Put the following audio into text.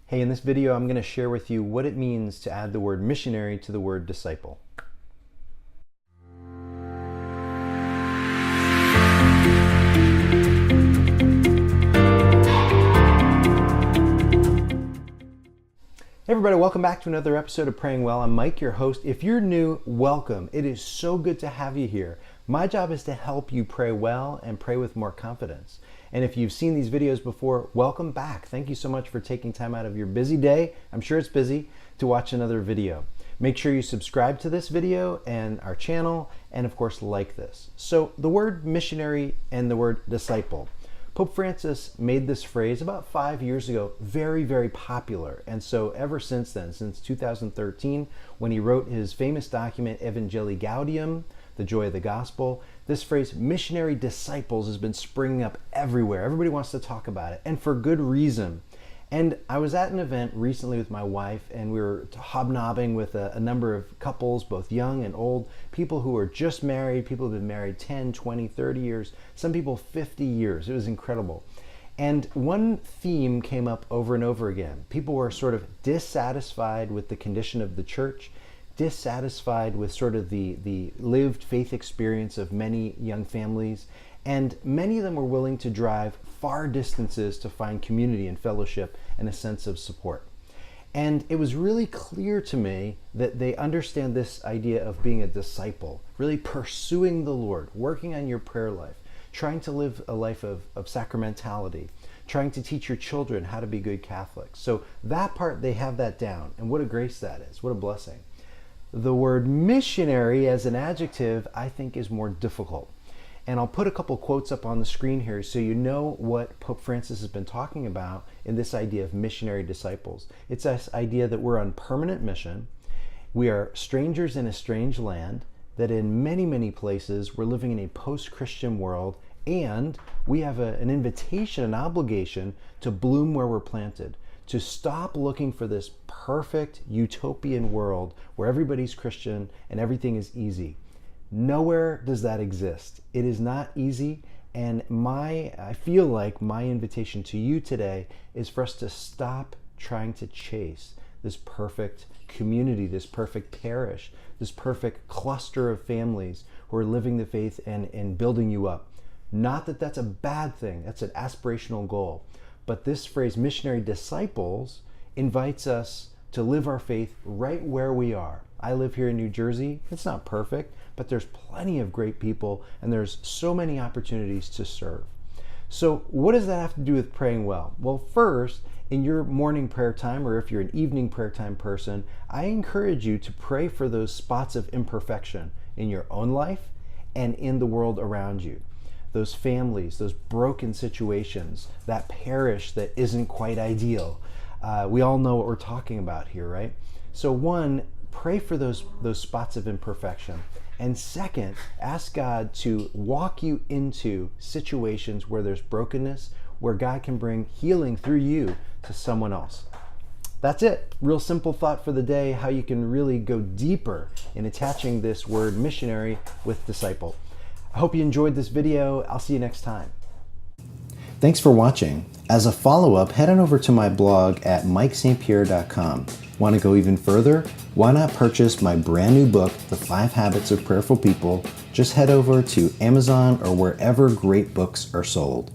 Hey, in this video, I'm going to share with you what it means to add the word missionary to the word disciple. Hey everybody, welcome back to another episode of Praying Well. I'm Mike, your host. If you're new, welcome. It is so good to have you here. My job is to help you pray well and pray with more confidence. And if you've seen these videos before, welcome back. Thank you so much for taking time out of your busy day, I'm sure it's busy, to watch another video. Make sure you subscribe to this video and our channel, and of course like this. So the word missionary and the word disciple. Pope Francis made this phrase about 5 years ago very, very popular. And so ever since then, since 2013, when he wrote his famous document, Evangelii Gaudium, the joy of the gospel, this phrase, missionary disciples, has been springing up everywhere. Everybody wants to talk about it, and for good reason. And I was at an event recently with my wife, and we were hobnobbing with a number of couples, both young and old, people who are just married, people who have been married 10, 20, 30 years, some people 50 years. It was incredible. And one theme came up over and over again. People were sort of dissatisfied with the condition of the church, dissatisfied with sort of the lived faith experience of many young families, and many of them were willing to drive far distances to find community and fellowship and a sense of support. And it was really clear to me that they understand this idea of being a disciple, really pursuing the Lord, working on your prayer life, trying to live a life of sacramentality, trying to teach your children how to be good Catholics. So that part, they have that down. And what a grace that is. What a blessing. The word missionary as an adjective, I think, is more difficult. And I'll put a couple quotes up on the screen here so you know what Pope Francis has been talking about in this idea of missionary disciples. It's this idea that we're on permanent mission, we are strangers in a strange land, that in many, many places we're living in a post-Christian world, and we have an invitation, an obligation to bloom where we're planted, to stop looking for this perfect utopian world where everybody's Christian and everything is easy. Nowhere does that exist. It is not easy, and I feel like my invitation to you today is for us to stop trying to chase this perfect community, this perfect parish, this perfect cluster of families who are living the faith and building you up. Not that that's a bad thing, that's an aspirational goal. But this phrase, missionary disciples, invites us to live our faith right where we are. I live here in New Jersey. It's not perfect, but there's plenty of great people, and there's so many opportunities to serve. So what does that have to do with praying well? Well, first, in your morning prayer time, or if you're an evening prayer time person, I encourage you to pray for those spots of imperfection in your own life and in the world around you. Those families, those broken situations, that parish that isn't quite ideal. We all know what we're talking about here, right? So one, pray for those spots of imperfection. And second, ask God to walk you into situations where there's brokenness, where God can bring healing through you to someone else. That's it. Real simple thought for the day, how you can really go deeper in attaching this word missionary with disciple. I hope you enjoyed this video. I'll see you next time. Thanks for watching. As a follow-up, head on over to my blog at mikestpierre.com. Want to go even further? Why not purchase my brand new book, The 5 Habits of Prayerful People? Just head over to Amazon or wherever great books are sold.